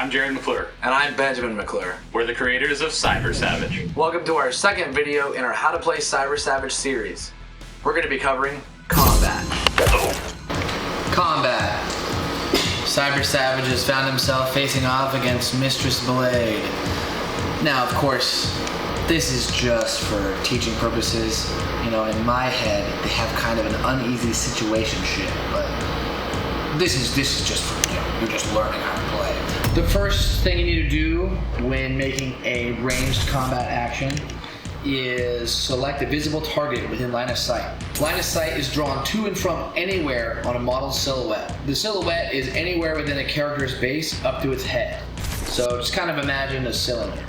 I'm Jared McClure. And I'm Benjamin McClure. We're the creators of Cyber Savage. Welcome to our second video in our How to Play Cyber Savage series. We're going to be covering combat. Combat. Cyber Savage has found himself facing off against Mistress Blade. Now, of course, this is just for teaching purposes. You know, in my head, they have kind of an uneasy situation shit, but this is just for, you know, you're just learning how to play. The first thing you need to do when making a ranged combat action is select a visible target within line of sight. Line of sight is drawn to and from anywhere on a model's silhouette. The silhouette is anywhere within a character's base up to its head. So just kind of imagine a cylinder.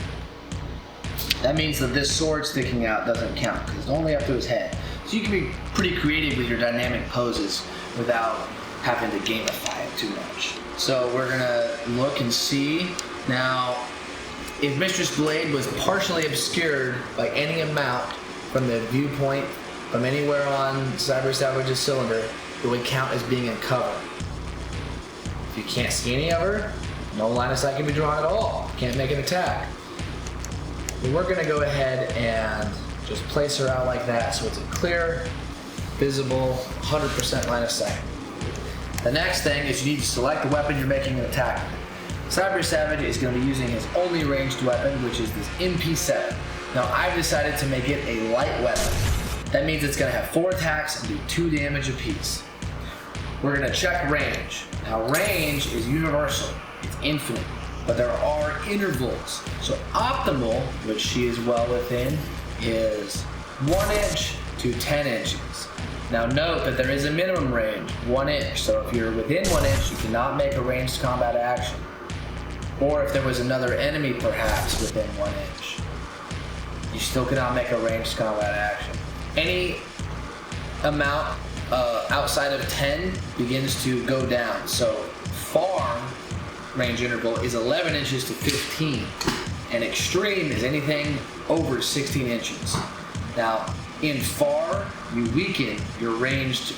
That means that this sword sticking out doesn't count because it's only up to his head. So you can be pretty creative with your dynamic poses without having to gamify it too much. So we're gonna look and see. Now, if Mistress Blade was partially obscured by any amount from the viewpoint from anywhere on Cyber Savage's cylinder, it would count as being in cover. If you can't see any of her, no line of sight can be drawn at all. You can't make an attack. But we're gonna go ahead and just place her out like that so it's a clear, visible, 100% line of sight. The next thing is you need to select the weapon you're making an attack with. Cyber Savage is going to be using his only ranged weapon, which is this EP2. Now I've decided to make it a light weapon. That means it's going to have 4 attacks and do 2 damage apiece. We're going to check range. Now range is universal, it's infinite, but there are intervals. So optimal, which she is well within, is 1 inch to 10 inches. Now note that there is a minimum range, 1 inch, so if you're within 1 inch, you cannot make a ranged combat action. Or if there was another enemy perhaps within 1 inch, you still cannot make a ranged combat action. Any amount outside of 10 begins to go down, so far range interval is 11 inches to 15, and extreme is anything over 16 inches. Now, in far, you weaken your ranged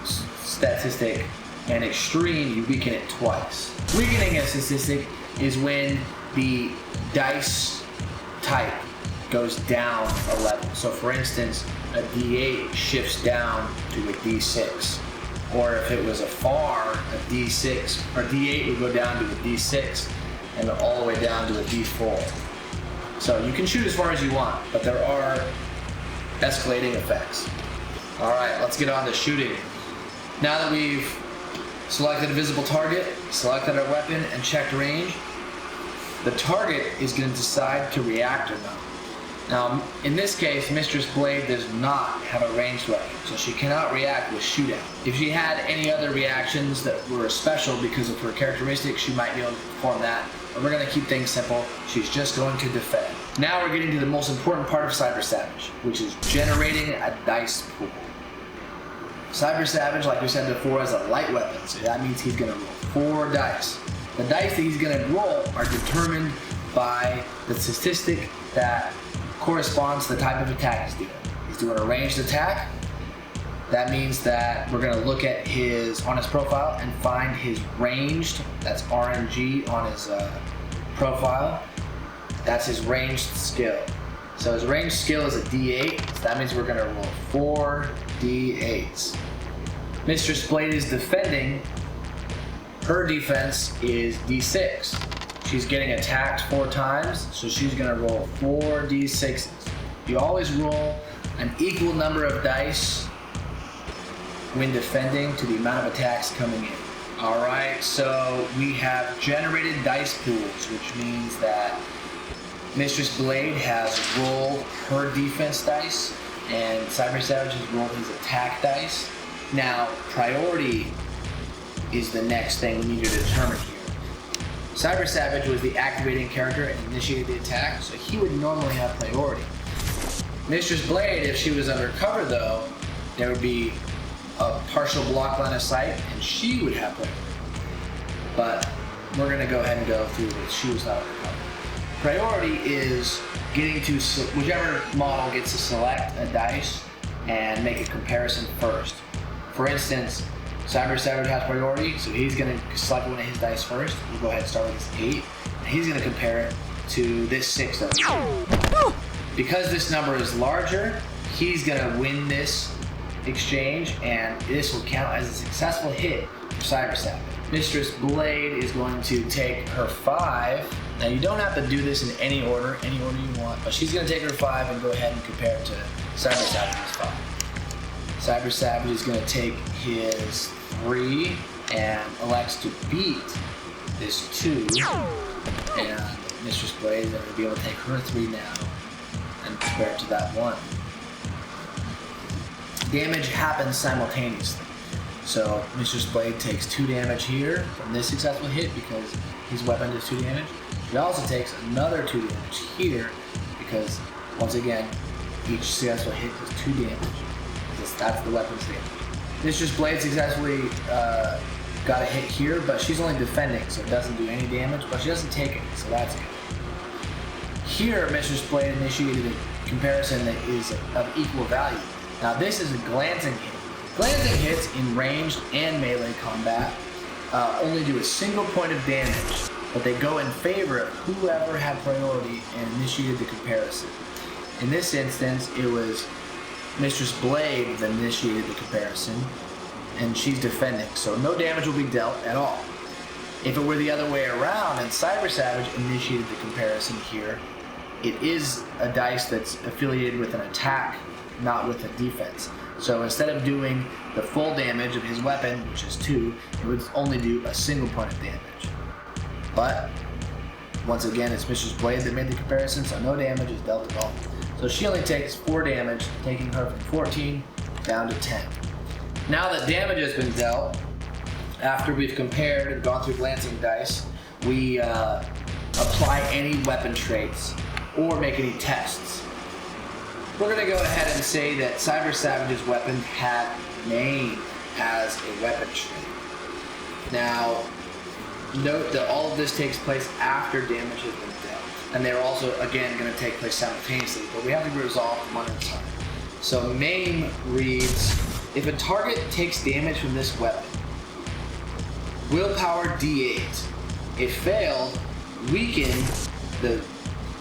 statistic, and extreme, you weaken it twice. Weakening a statistic is when the dice type goes down a level. So for instance, a D8 shifts down to a D6. Or if it was a far, a D6, or D8 would go down to a D6, and all the way down to a D4. So you can shoot as far as you want, but there are escalating effects. Alright, let's get on to shooting. Now that we've selected a visible target, selected our weapon, and checked range, the target is going to decide to react or not. Now, in this case, Mistress Blade does not have a ranged weapon, so she cannot react with shootout. If she had any other reactions that were special because of her characteristics, she might be able to perform that. But we're going to keep things simple. She's just going to defend. Now we're getting to the most important part of Cyber Savage, which is generating a dice pool. Cyber Savage, like we said before, is a light weapon, so that means he's going to roll 4 dice. The dice that he's going to roll are determined by the statistic that corresponds to the type of attack he's doing. He's doing a ranged attack. That means that we're going to look at on his profile and find his ranged, that's RNG on his profile. That's his ranged skill. So his ranged skill is a D8, so that means we're going to roll 4 D8s. Mistress Blade is defending. Her defense is D6. She's getting attacked 4 times, so she's going to roll 4 D6s. You always roll an equal number of dice when defending to the amount of attacks coming in. Alright, so we have generated dice pools, which means that Mistress Blade has rolled her defense dice, and Cyber Savage has rolled his attack dice. Now, priority is the next thing we need to determine here. Cyber Savage was the activating character and initiated the attack, so he would normally have priority. Mistress Blade, if she was under cover though, there would be a partial block line of sight, and she would have priority. But we're going to go ahead and go through this. She was not under cover. Priority is getting to whichever model gets to select a dice and make a comparison first. For instance, Cyber Savage has priority, so he's going to select one of his dice first. We'll go ahead and start with this 8, and he's going to compare it to this 6 over here. Because this number is larger, he's going to win this exchange, and this will count as a successful hit for Cyber Savage. Mistress Blade is going to take her 5. Now you don't have to do this in any order you want, but she's going to take her 5 and go ahead and compare it to Cyber Savage's 5. Cyber Savage is going to take his 3 and elects to beat this 2, and Mistress Blade is going to be able to take her 3 now and compare it to that 1. Damage happens simultaneously. So Mistress Blade takes 2 damage here from this successful hit because his weapon does 2 damage. He also takes another 2 damage here because, once again, each successful hit does 2 damage. That's the weapon's damage. Mistress Blade successfully got a hit here, but she's only defending, so it doesn't do any damage, but she doesn't take any, so that's good. Here, Mistress Blade initiated a comparison that is of equal value. Now this is a glancing hit. Glancing hits in ranged and melee combat only do a single point of damage, but they go in favor of whoever had priority and initiated the comparison. In this instance, it was Mistress Blade that initiated the comparison, and she's defending, so no damage will be dealt at all. If it were the other way around and Cyber Savage initiated the comparison here, it is a dice that's affiliated with an attack, not with a defense. So instead of doing the full damage of his weapon, which is 2, it would only do a single point of damage. But, once again, it's Mistress Blade that made the comparison, so no damage is dealt at all. So she only takes 4 damage, taking her from 14 down to 10. Now that damage has been dealt, after we've compared and gone through glancing dice, we apply any weapon traits or make any tests. We're going to go ahead and say that Cyber Savage's weapon had main as a weapon trait. Now, note that all of this takes place after damage has been dealt. And they're also, again, going to take place simultaneously, but we have to resolve them one at a time. So main reads, if a target takes damage from this weapon, willpower D8. If failed, weaken the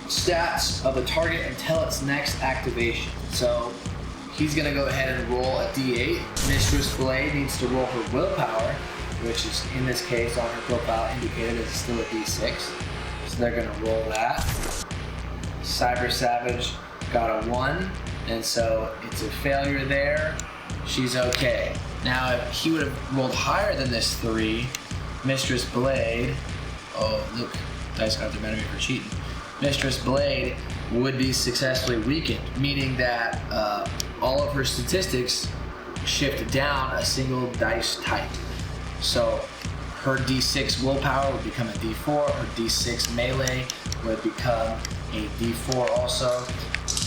stats of the target until its next activation. So he's going to go ahead and roll a D8. Mistress Blade needs to roll her willpower, which is in this case on her profile indicated as still a D6. So they're going to roll that. Cyber Savage got a 1, and so it's a failure there. She's okay. Now if he would have rolled higher than this 3, Mistress Blade, oh look, dice got the better for cheating. Mistress Blade would be successfully weakened, meaning that all of her statistics shift down a single dice type. So her D6 willpower would become a D4, her D6 melee would become a D4 also.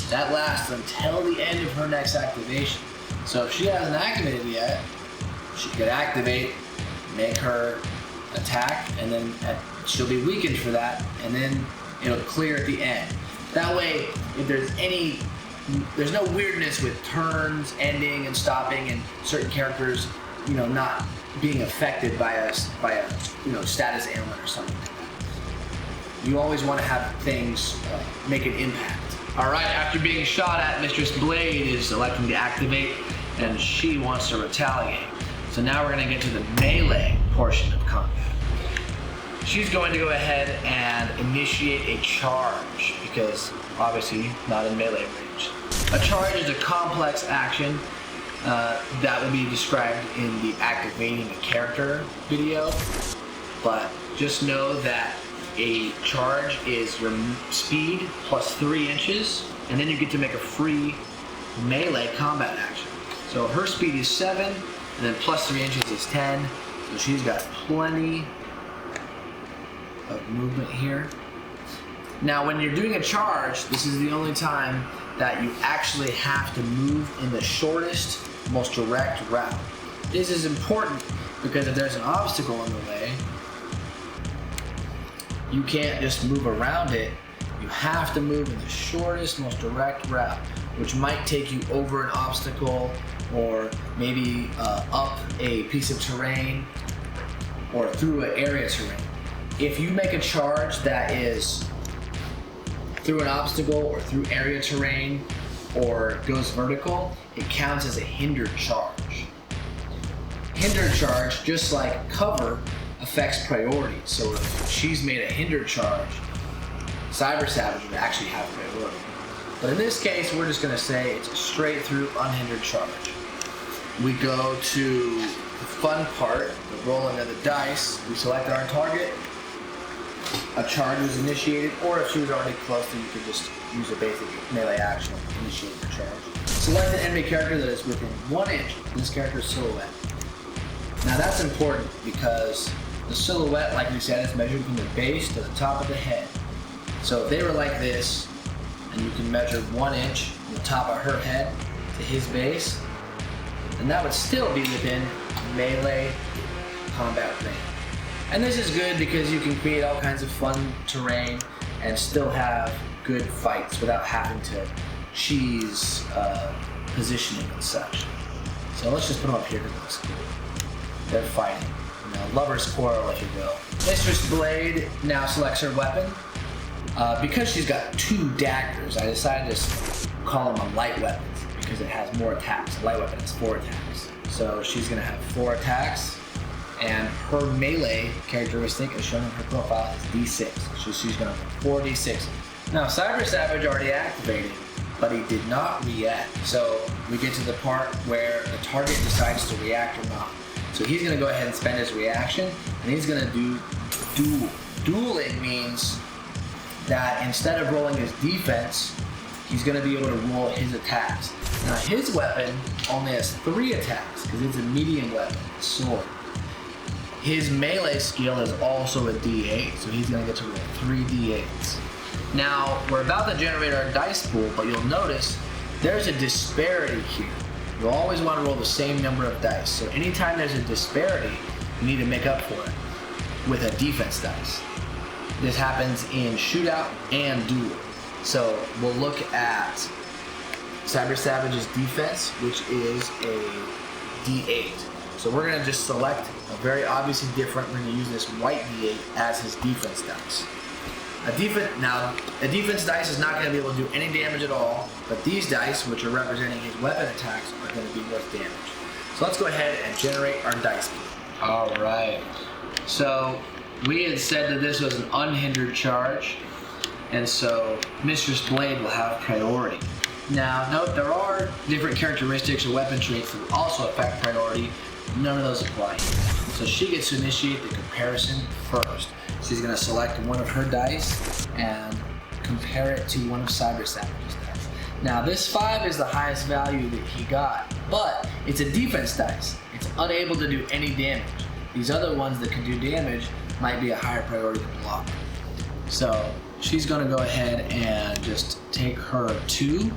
That lasts until the end of her next activation. So if she hasn't activated yet, she could activate, make her attack, and then she'll be weakened for that, and then it'll clear at the end. That way, if there's no weirdness with turns ending and stopping and certain characters, not being affected by a status ailment or something like that. You always want to have things make an impact. All right, after being shot at, Mistress Blade is electing to activate, and she wants to retaliate. So now we're going to get to the melee portion of combat. She's going to go ahead and initiate a charge because obviously not in melee range. A charge is a complex action that will be described in the activating a character video, but just know that a charge is your speed plus 3 inches, and then you get to make a free melee combat action. So her speed is 7, and then plus 3 inches is 10, so she's got plenty of movement here. Now when you're doing a charge, this is the only time that you actually have to move in the shortest, most direct route. This is important because if there's an obstacle in the way, you can't just move around it. You have to move in the shortest, most direct route, which might take you over an obstacle or maybe up a piece of terrain or through an area terrain. If you make a charge that is through an obstacle or through area terrain or goes vertical, it counts as a hindered charge. Hindered charge, just like cover, affects priority. So if she's made a hindered charge, Cyber Savage would actually have priority. But in this case, we're just going to say it's a straight through unhindered charge. We go to the fun part, the rolling of the dice. We select our target. A charge was initiated, or if she was already close, then you could just use a basic melee action to initiate the charge. Select an enemy character that is within 1 inch of this character's silhouette. Now that's important because the silhouette, like we said, is measured from the base to the top of the head. So if they were like this, and you can measure 1 inch from the top of her head to his base, then that would still be within melee combat range. And this is good because you can create all kinds of fun terrain and still have good fights without having to cheese positioning and such. So let's just put them up here because it looks cool. They're fighting. Lover's quarrel, if you will. Mistress Blade now selects her weapon. Because she's got 2 daggers, I decided to call them a light weapon because it has more attacks. A light weapon has 4 attacks. So she's going to have 4 attacks. And her melee characteristic, as shown in her profile, is D6. So she's going to have 4D6. Now, Cyber Savage already activated, but he did not react. So we get to the part where the target decides to react or not. So he's going to go ahead and spend his reaction, and he's going to do duel. Dueling means that instead of rolling his defense, he's going to be able to roll his attacks. Now, his weapon only has 3 attacks because it's a medium weapon, a sword. His melee skill is also a D8, so he's going to get to roll 3 D8s. Now, we're about to generate our dice pool, but you'll notice there's a disparity here. You'll always want to roll the same number of dice. So anytime there's a disparity, you need to make up for it with a defense dice. This happens in shootout and duel. So we'll look at Cyber Savage's defense, which is a D8. So we're going to just select a very obviously different. We're going to use this white D8 as his defense dice. A defense dice is not going to be able to do any damage at all, but these dice, which are representing his weapon attacks, are going to be worth damage. So let's go ahead and generate our dice pool. All right. So we had said that this was an unhindered charge, and so Mistress Blade will have priority. Now, note there are different characteristics or weapon traits that will also affect priority. None of those apply here. So she gets to initiate the comparison first. She's going to select one of her dice and compare it to one of Cyber Savage's dice. Now, this 5 is the highest value that he got, but it's a defense dice. It's unable to do any damage. These other ones that can do damage might be a higher priority to block. So she's going to go ahead and just take her 2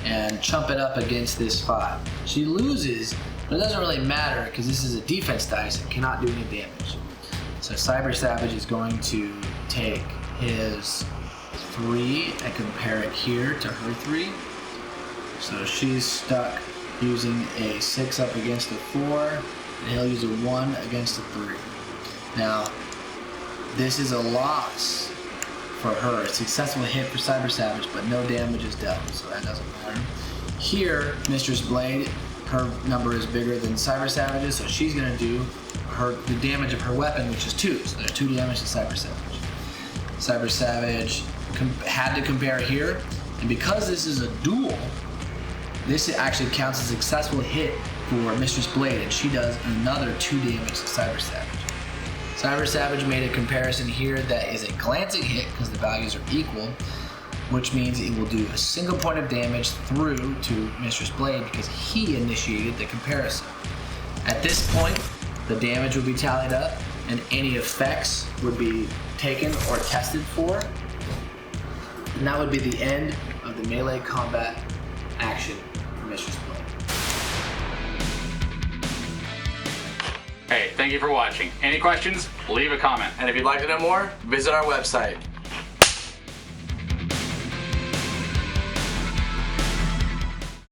and chump it up against this 5. She loses, but it doesn't really matter because this is a defense dice and cannot do any damage. So Cyber Savage is going to take his 3 and compare it here to her 3. So she's stuck using a 6 up against a 4, and he'll use a 1 against a 3. Now, this is a loss for her. A successful hit for Cyber Savage, but no damage is dealt, so that doesn't matter. Here, Mistress Blade, her number is bigger than Cyber Savage's, so she's going to do the damage of her weapon, which is 2. So there's 2 damage to Cyber Savage. Cyber Savage had to compare here, and because this is a duel, this actually counts as a successful hit for Mistress Blade, and she does another 2 damage to Cyber Savage. Cyber Savage made a comparison here that is a glancing hit because the values are equal, which means it will do a single point of damage through to Mistress Blade because he initiated the comparison. At this point, the damage would be tallied up and any effects would be taken or tested for, and that would be the end of the melee combat action for Mistress Blade. Hey, thank you for watching. Any questions? Leave a comment. And if you'd like to know more, visit our website.